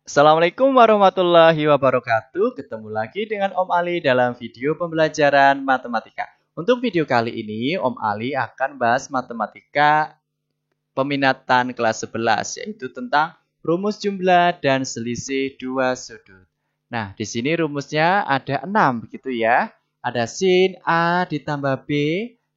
Assalamualaikum warahmatullahi wabarakatuh. Ketemu lagi dengan Om Ali dalam video pembelajaran matematika. Untuk video kali ini, Om Ali akan bahas matematika peminatan kelas 11, yaitu tentang rumus jumlah dan selisih dua sudut. Nah, di sini rumusnya ada 6, begitu ya. Ada sin A ditambah B,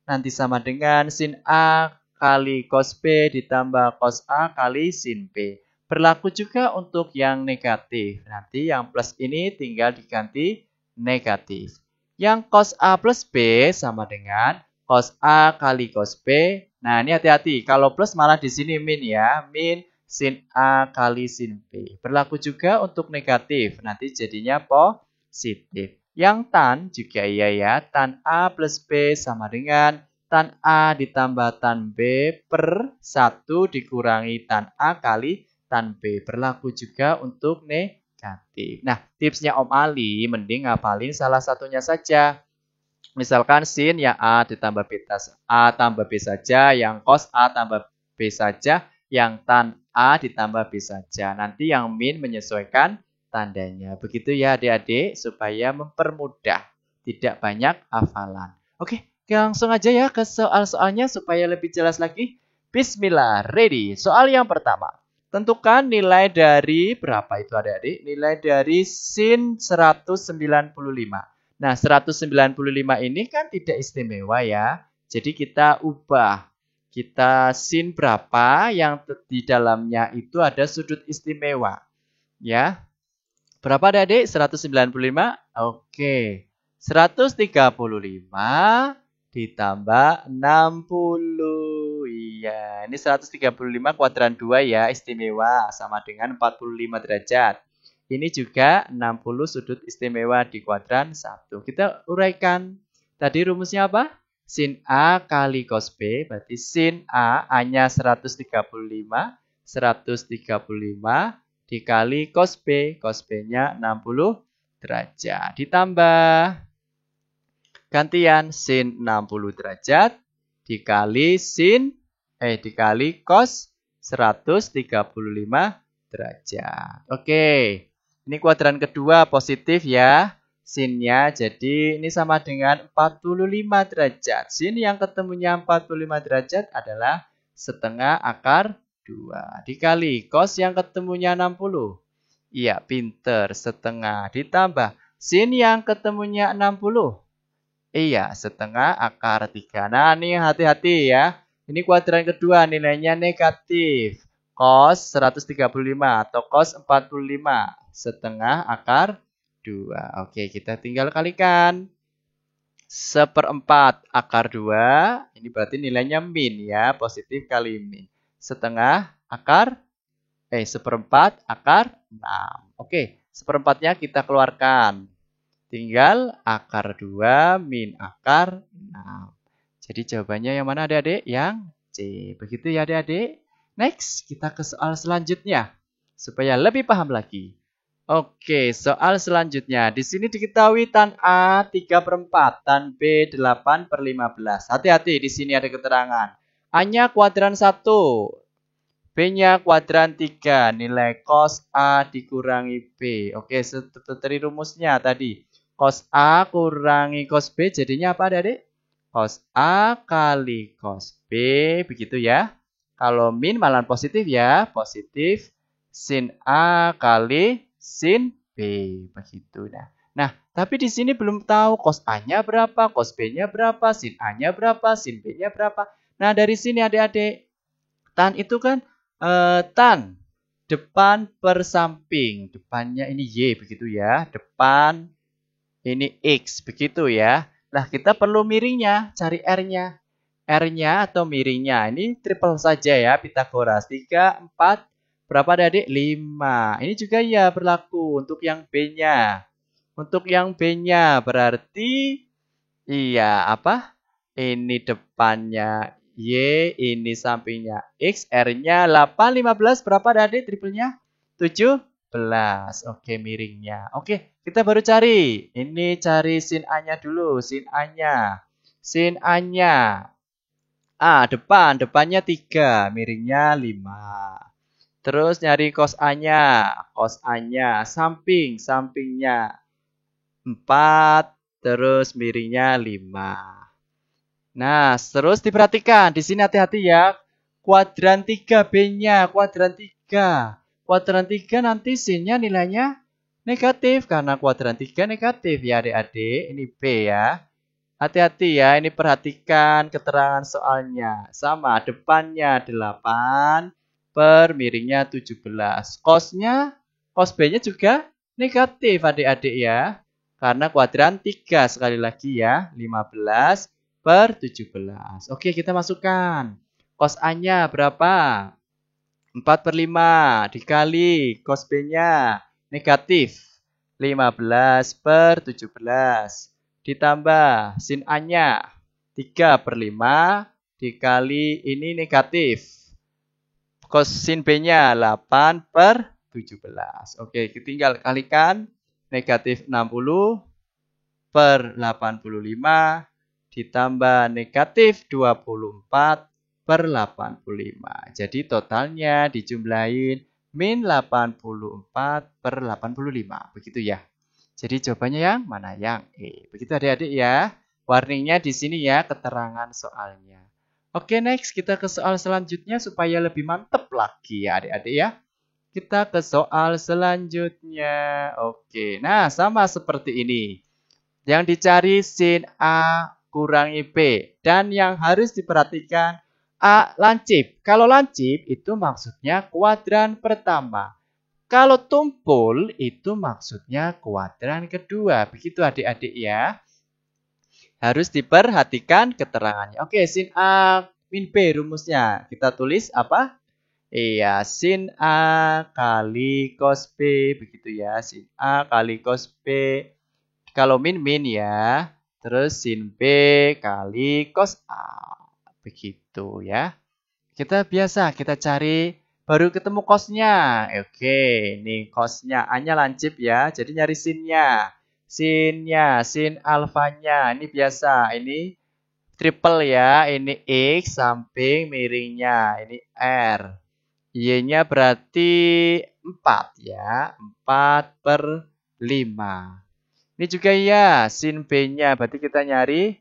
nanti sama dengan sin A kali cos B ditambah cos A kali sin B. Berlaku juga untuk yang negatif. Nanti yang plus ini tinggal diganti negatif. Yang cos A plus B sama dengan cos A kali cos B. Nah, ini hati-hati. Kalau plus malah di sini min ya. Min sin A kali sin B. Berlaku juga untuk negatif. Nanti jadinya positif. Yang tan juga iya ya. Tan A plus B sama dengan tan A ditambah tan B per 1 dikurangi tan A kali tan B. Berlaku juga untuk negatif. Nah, tipsnya Om Ali mending ngapalin salah satunya saja. Misalkan sin yang A ditambah beta A tambah B saja, yang cos A tambah B saja, yang tan A ditambah B saja. Nanti yang min menyesuaikan tandanya. Begitu ya adik-adik, supaya mempermudah. Tidak banyak hafalan. Oke, langsung aja ya ke soal-soalnya supaya lebih jelas lagi. Bismillah, ready. Soal yang pertama. Tentukan nilai dari berapa itu adik-adik? Nilai dari sin 195. Nah, 195 ini kan tidak istimewa ya. Jadi kita ubah. Kita sin berapa yang di dalamnya itu ada sudut istimewa. Ya. Berapa adik-adik? 195? Oke. 135 ditambah 60. Iya, ini 135 kuadran 2 ya, istimewa. Sama dengan 45 derajat. Ini juga 60 sudut istimewa di kuadran 1. Kita uraikan. Tadi rumusnya apa? Sin A kali cos B, berarti sin A, A-nya 135. 135 dikali cos B. Cos B-nya 60 derajat. Ditambah gantian sin 60 derajat dikali dikali cos 135 derajat. Oke. Ini kuadran kedua positif ya. Sinnya jadi ini sama dengan 45 derajat. Sin yang ketemunya 45 derajat adalah setengah akar 2. Dikali cos yang ketemunya 60. Iya, pinter. Setengah ditambah sin yang ketemunya 60. Iya, setengah akar 3. Nah, ini hati-hati ya. Ini kuadran kedua, nilainya negatif. Cos 135 atau cos 45. Setengah akar 2. Oke, kita tinggal kalikan. 1/4 akar 2. Ini berarti nilainya min ya. Positif kali min. Setengah akar 1/4 akar 6. Oke, 1/4-nya kita keluarkan. Tinggal akar 2 min akar 6. Jadi jawabannya yang mana adik-adik? Yang C. Begitu ya adik-adik. Next, kita ke soal selanjutnya. Supaya lebih paham lagi. Oke, soal selanjutnya. Di sini diketahui tan A 3/4, tan B 8/15. Hati-hati, di sini ada keterangan. A-nya kuadran 1. B-nya kuadran 3. Nilai cos A dikurangi B. Oke, seperti rumusnya tadi. Cos A kurangi cos B jadinya apa adik-adik? Cos A kali cos B. Begitu ya. Kalau min malah positif ya. Positif sin A kali sin B. Begitu. Nah, tapi di sini belum tahu cos A-nya berapa, cos B-nya berapa, sin A-nya berapa, sin B-nya berapa. Nah, dari sini adik-adik. Tan itu kan tan. Depan per samping. Depannya ini Y begitu ya. Depan ini X, begitu ya. Nah, kita perlu miringnya, cari R-nya. R-nya atau miringnya, ini triple saja ya, Pitagoras. 3, 4, berapa adik? 5. Ini juga ya berlaku untuk yang B-nya. Untuk yang B-nya berarti, iya apa? Ini depannya Y, ini sampingnya X, R-nya 8, 15, berapa adik triplenya? 7. Oke, miringnya. Oke, kita baru cari. Ini cari sin A-nya dulu. Sin A-nya. Sin A-nya. Depannya 3. Miringnya 5. Terus nyari cos A-nya. Cos A-nya sampingnya 4, terus miringnya 5. Nah, terus diperhatikan. Di sini hati-hati ya. Kuadran 3B-nya. Kuadran 3. Kuadran 3 nanti sin-nya nilainya negatif. Karena kuadran 3 negatif ya adik-adik. Ini B ya. Hati-hati ya. Ini perhatikan keterangan soalnya. Sama depannya 8 per miringnya 17. Cos-nya, cos B-nya juga negatif adik-adik ya. Karena kuadran 3 sekali lagi ya. 15 per 17. Oke, kita masukkan. Cos A-nya berapa? 4 per 5 dikali cos B-nya negatif 15 per 17. Ditambah sin A-nya 3 per 5 dikali ini negatif. Cos sin B-nya 8 per 17. Oke, tinggal kalikan negatif 60 per 85 ditambah negatif 24 per 85. Jadi totalnya dijumlahin min 84 per 85. Begitu ya. Jadi jawabannya yang mana? Yang E. Begitu adik-adik ya. Warningnya di sini ya keterangan soalnya. Oke, next kita ke soal selanjutnya supaya lebih mantep lagi ya adik-adik ya. Kita ke soal selanjutnya. Oke, nah sama seperti ini. Yang dicari sin A kurangi B. Dan yang harus diperhatikan A lancip. Kalau lancip itu maksudnya kuadran pertama. Kalau tumpul itu maksudnya kuadran kedua. Begitu adik-adik ya. Harus diperhatikan keterangannya. Oke, sin A min B rumusnya. Kita tulis apa? Iya, sin A kali cos B. Begitu ya, sin A kali cos B. Kalau min ya. Terus sin B kali cos A. Begitu ya. Kita cari baru ketemu cosnya. Oke, ini cosnya. A-nya lancip ya. Jadi nyari sinnya. Sin alfanya. Ini biasa. Ini triple ya. Ini X samping miringnya. Ini R. Y-nya berarti 4 ya. 4 per 5. Ini juga ya, sin B-nya. Berarti kita nyari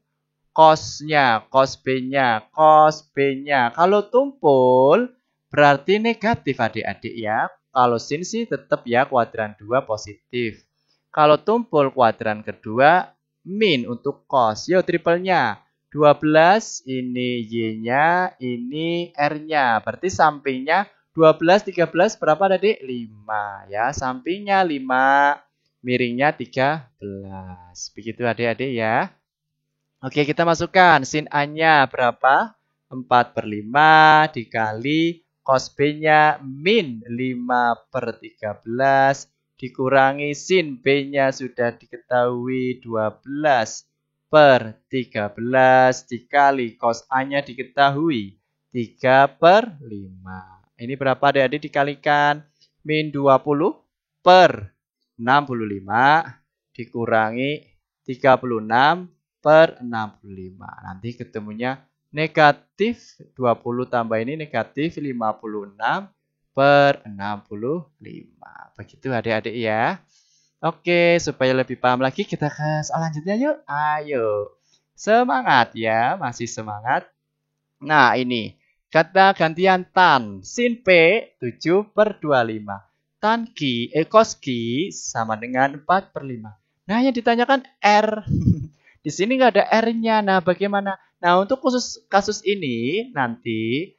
cos-nya, cos B-nya, cos B-nya. Kalau tumpul, berarti negatif adik-adik ya. Kalau sin sih tetap ya kuadran 2 positif. Kalau tumpul kuadran kedua, min untuk cos. Yo, triple-nya. 12, ini Y-nya, ini R-nya. Berarti sampingnya 12, 13, berapa adik? 5 ya. Sampingnya 5. Miringnya 13. Begitu adik-adik ya. Oke, kita masukkan. Sin A-nya berapa? 4 per 5 dikali cos B-nya min 5 per 13 dikurangi sin B-nya sudah diketahui 12 per 13 dikali cos A-nya diketahui 3 per 5. Ini berapa adik-adik dikalikan? Min 20 per 65 dikurangi 36 per 65. Nanti ketemunya negatif 20 tambah ini negatif 56 per 65. Begitu adik-adik ya. Oke, supaya lebih paham lagi kita ke soal lanjutnya yuk. Ayo. Semangat ya, masih semangat. Nah, ini kata gantian tan. Sin P 7 per 25. Tan cos Q sama dengan 4 per 5. Nah, yang ditanyakan R. Di sini nggak ada R-nya. Nah, bagaimana? Nah, untuk khusus kasus ini, nanti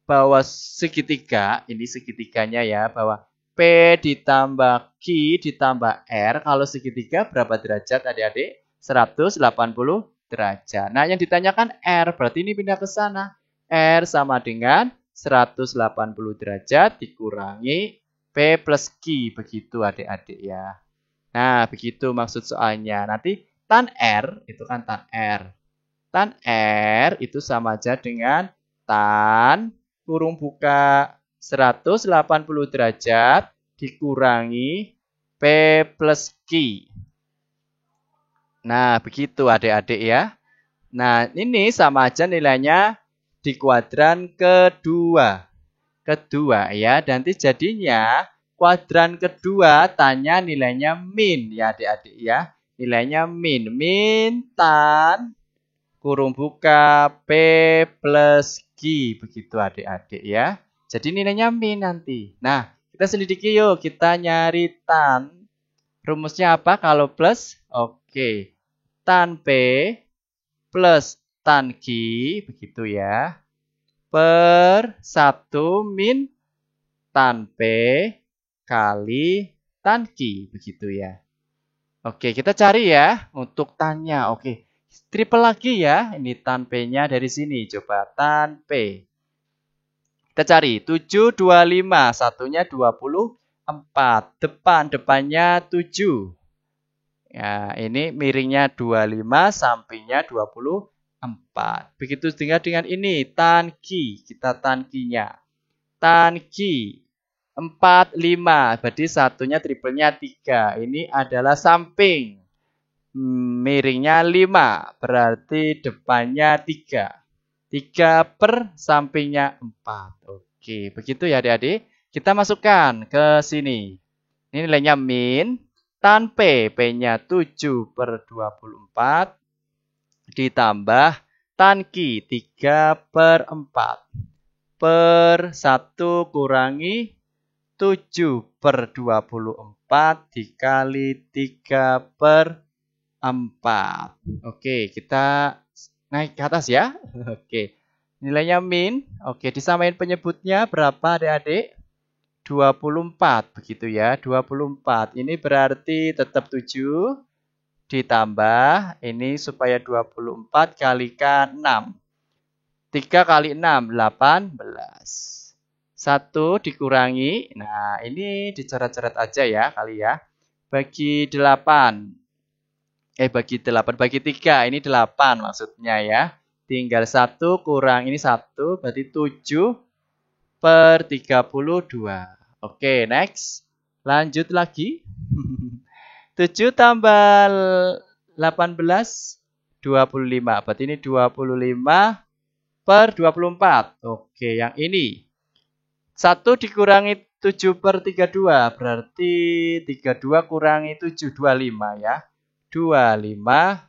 bahwa segitiga, ini segitiganya ya, bahwa P ditambah Q ditambah R, kalau segitiga berapa derajat adik-adik? 180 derajat. Nah, yang ditanyakan R, berarti ini pindah ke sana. R sama dengan 180 derajat dikurangi P plus Q. Begitu adik-adik ya. Nah, begitu maksud soalnya. Nanti tan R, itu kan tan R. Tan R itu sama aja dengan tan kurung buka 180 derajat dikurangi P plus Q. Nah, begitu adik-adik ya. Nah, ini sama aja nilainya di kuadran kedua. kedua ya. Nanti jadinya kuadran kedua tanya nilainya min ya adik-adik ya. Nilainya min. Min tan kurung buka P plus Q. Begitu adik-adik ya. Jadi nilainya min nanti. Nah, kita selidiki yuk. Kita nyari tan. Rumusnya apa kalau plus? Oke. Tan P plus tan Q. Begitu ya. Per 1 min tan P kali tan Q. Begitu ya. Oke, kita cari ya untuk tannya. Oke. Triple lagi ya. Ini tan P-nya dari sini. Coba tan P. Kita cari. 7, 25. Satunya 24. Depannya 7. Ya, ini miringnya 25, sampingnya 24. Begitu dengan ini. Tan Q. Kita tan Q-nya. Tan Q. 4, 5. Berarti satunya triplenya 3. Ini adalah samping. Miringnya 5, berarti depannya 3. 3 per sampingnya 4. Oke, begitu ya adik-adik. Kita masukkan ke sini. Ini nilainya min. Tan P, P-nya 7 per 24. Ditambah tan Q, 3 per 4. Per 1 kurangi 7 per 24 dikali 3 per 4. Oke, kita naik ke atas ya. Oke. Nilainya min. Oke, disamain penyebutnya berapa adik-adik? 24. Begitu ya, 24. Ini berarti tetap 7 ditambah ini supaya 24 kalikan 6. 3 kali 6, 18. 1 dikurangi. Nah, ini dicoret-coret aja ya kali ya. Bagi 8. Bagi 8, bagi 3, ini 8 maksudnya ya. Tinggal 1 kurang ini 1, berarti 7 per 32. Oke, next. Lanjut lagi. 7 tambah 18, 25. Berarti ini 25 per 24. Oke, yang ini. 1 dikurangi 7 per 32, berarti 32 kurangi 7, 25 ya. 25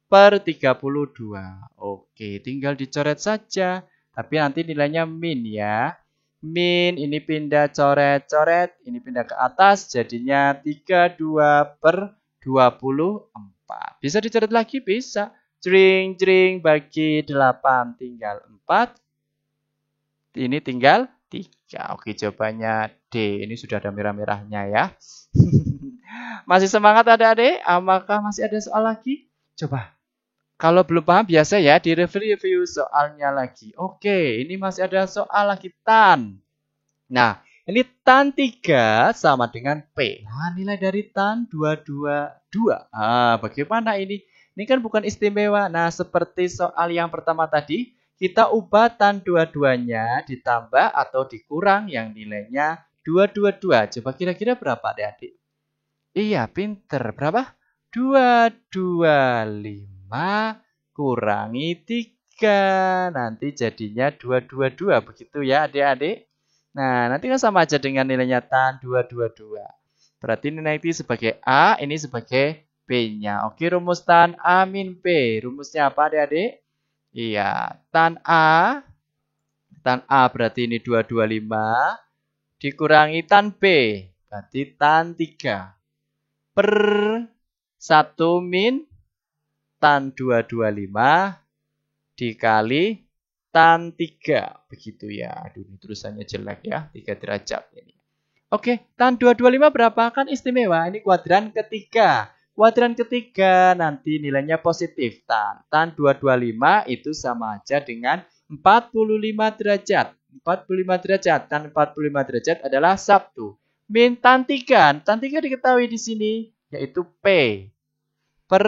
per 32. Oke, tinggal dicoret saja. Tapi nanti nilainya min ya. Min ini pindah coret-coret. Ini pindah ke atas. Jadinya 32 per 24. Bisa dicoret lagi? Bisa. Jring-jring bagi 8. Tinggal 4. Ini tinggal 3. Oke, jawabannya D. Ini sudah ada merah-merahnya ya. Masih semangat adik-adik? Apakah masih ada soal lagi? Coba. Kalau belum paham biasa ya, direview soalnya lagi. Oke, ini masih ada soal lagi tan. Nah, ini tan 3 sama dengan P. Nah, nilai dari tan 222. Bagaimana ini? Ini kan bukan istimewa. Nah, seperti soal yang pertama tadi, kita ubah tan 22-nya ditambah atau dikurang yang nilainya 222. Coba kira-kira berapa adik-adik? Iya, pinter. Berapa? 225 kurangi 3. Nanti jadinya 222. Begitu ya adik-adik. Nah, nanti kan sama aja dengan nilainya tan 222. Berarti nilai ini sebagai A, ini sebagai B-nya. Oke, rumus tan A min B. Rumusnya apa adik-adik? Iya, tan A. Tan A berarti ini 225. Dikurangi tan B. Berarti tan 3. Per 1 min tan 225 dikali tan 3. Begitu ya. Aduh, ini tulisannya jelek ya. 3 derajat ini. Oke, tan 225 berapa? Kan istimewa. Ini kuadran ketiga. Kuadran ketiga nanti nilainya positif. Tan 225 itu sama aja dengan 45 derajat. 45 derajat. Tan 45 derajat adalah 1. Min tan 3. Tan 3 diketahui di sini, yaitu P. Per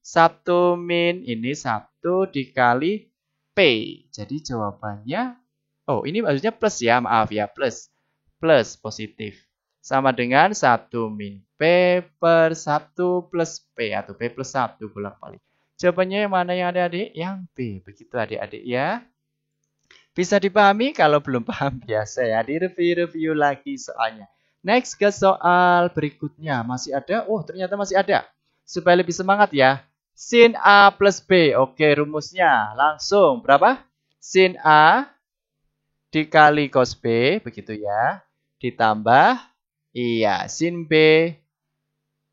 1 min ini 1 dikali P. Jadi jawabannya, oh ini maksudnya plus ya, maaf ya, plus. Plus positif. Sama dengan 1 min P per 1 plus P. Atau P plus 1 bolak-balik. Jawabannya yang mana yang adik-adik? Yang B. Begitu adik-adik ya. Bisa dipahami? Kalau belum paham biasa ya, direview-review lagi soalnya. Next ke soal berikutnya. Masih ada? Oh, ternyata masih ada. Supaya lebih semangat ya. Sin A plus B. Oke, rumusnya. Langsung berapa? Sin A dikali cos B, begitu ya. Ditambah, iya, sin B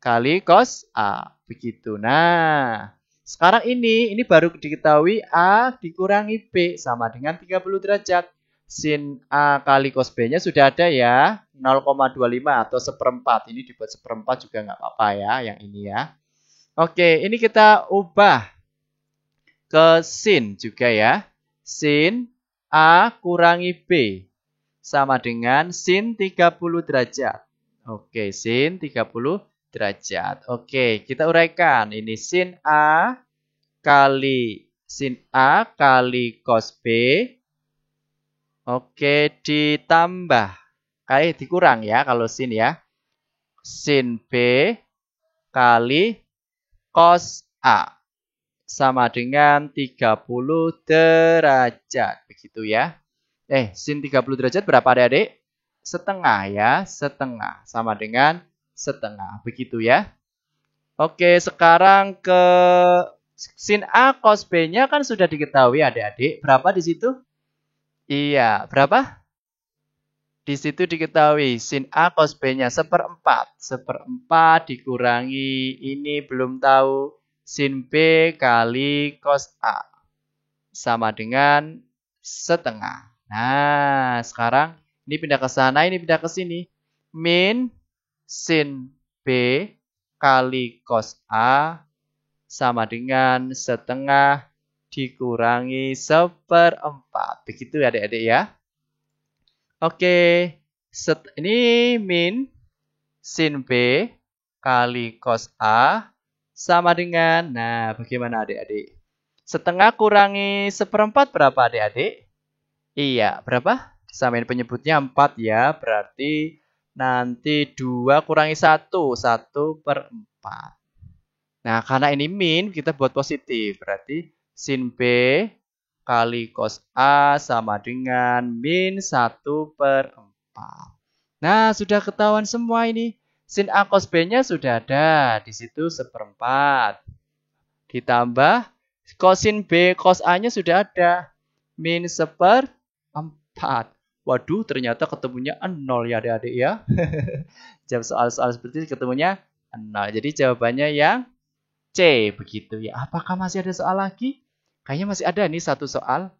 kali cos A. Begitu. Nah, sekarang ini baru diketahui A dikurangi B sama dengan 30 derajat. Sin A kali cos B-nya sudah ada ya. 0,25 atau seperempat. Ini dibuat seperempat juga nggak apa-apa ya, yang ini ya. Oke, ini kita ubah ke sin juga ya. Sin A kurangi B sama dengan sin 30 derajat. Oke, sin 30 derajat. Oke, kita uraikan. Ini sin A kali cos B. Oke, ditambah. Dikurang ya kalau sin ya. Sin B kali cos A. Sama dengan 30 derajat. Begitu ya. Sin 30 derajat berapa adik-adik? Setengah ya. Setengah. Sama dengan setengah. Begitu ya. Oke, sekarang ke sin A cos B-nya kan sudah diketahui adik-adik. Berapa di situ? Iya, berapa? Di situ diketahui sin A cos B-nya seperempat. Seperempat dikurangi ini belum tahu. Sin B kali cos A. Sama dengan setengah. Nah, sekarang ini pindah ke sana, ini pindah ke sini. Min sin B kali cos A sama dengan setengah dikurangi seperempat. Begitu ya adik-adik ya. Oke, ini min sin B kali cos A sama dengan, nah bagaimana adik-adik? Setengah kurangi seperempat berapa adik-adik? Iya, berapa? Disamain penyebutnya 4 ya, berarti nanti 2 kurangi 1, 1/4. Nah, karena ini min, kita buat positif. Berarti sin B kali cos A sama dengan min 1/4. Nah, sudah ketahuan semua ini. Sin A cos B-nya sudah ada. Di situ seperempat. Ditambah kosin B cos A-nya sudah ada. Min 1/4. Waduh, ternyata ketemunya 0 ya adik-adik ya. Jawab soal-soal seperti ini ketemunya 0. Jadi jawabannya yang C. Begitu ya. Apakah masih ada soal lagi? Kayaknya masih ada nih satu soal.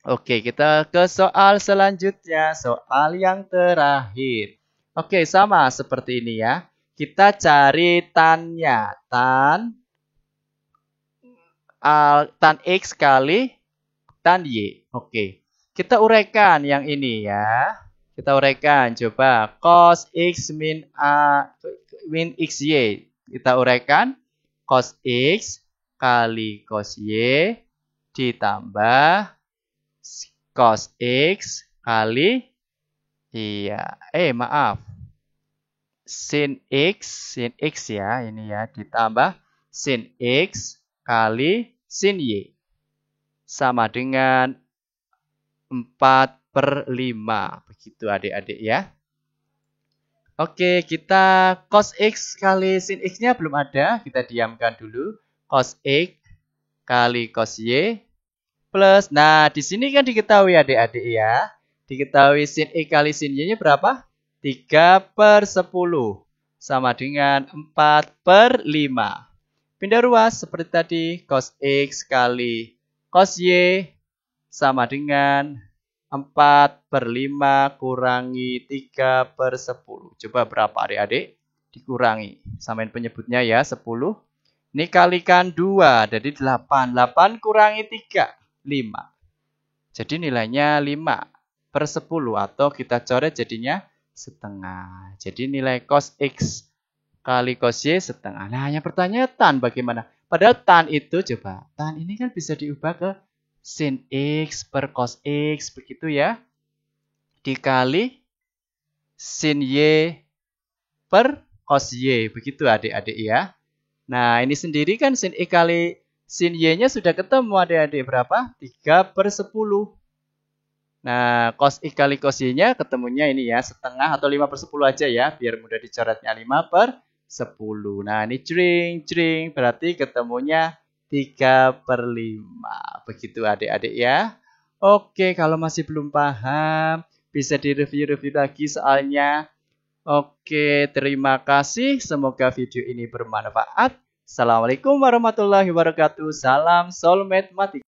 Oke, kita ke soal selanjutnya. Soal yang terakhir. Oke, sama seperti ini ya. Kita cari tan-nya. Tan X kali tan Y. Oke. Kita uraikan yang ini ya. Kita uraikan. Coba. Cos X min XY. Kita uraikan. Cos X kali cos Y ditambah cos X kali sin X ya, ini ya, ditambah sin X kali sin Y sama dengan 4/5. Begitu adik-adik ya. Oke, kita cos X kali sin X-nya belum ada, kita diamkan dulu. Cos X kali cos Y plus, nah di sini kan diketahui adik-adik ya. Diketahui sin X kali sin Y-nya berapa? 3/10 sama dengan 4/5. Pindah ruas seperti tadi, cos X kali cos Y sama dengan 4/5 kurangi 3/10. Coba berapa adik-adik? Dikurangi. Samain penyebutnya ya, 10. Ini kalikan 2, jadi 8. 8 kurangi 3, 5. Jadi nilainya 5/10 atau kita coret jadinya setengah. Jadi nilai cos X kali cos Y setengah. Nah, yang pertanyaan tan bagaimana? Padahal tan itu, coba. Tan ini kan bisa diubah ke sin X per cos X. Begitu ya. Dikali sin Y per cos Y. Begitu adik-adik ya. Nah, ini sendiri kan sin X kali sin Y-nya sudah ketemu adik-adik berapa? 3/10. Nah, cos I kali cos Y-nya ketemunya ini ya, setengah atau 5/10 aja ya, biar mudah dicoretnya 5/10. Nah, ini jring, berarti ketemunya 3/5. Begitu adik-adik ya. Oke, kalau masih belum paham, bisa direview-review lagi soalnya. Oke, terima kasih. Semoga video ini bermanfaat. Assalamualaikum warahmatullahi wabarakatuh. Salam soulmate mati.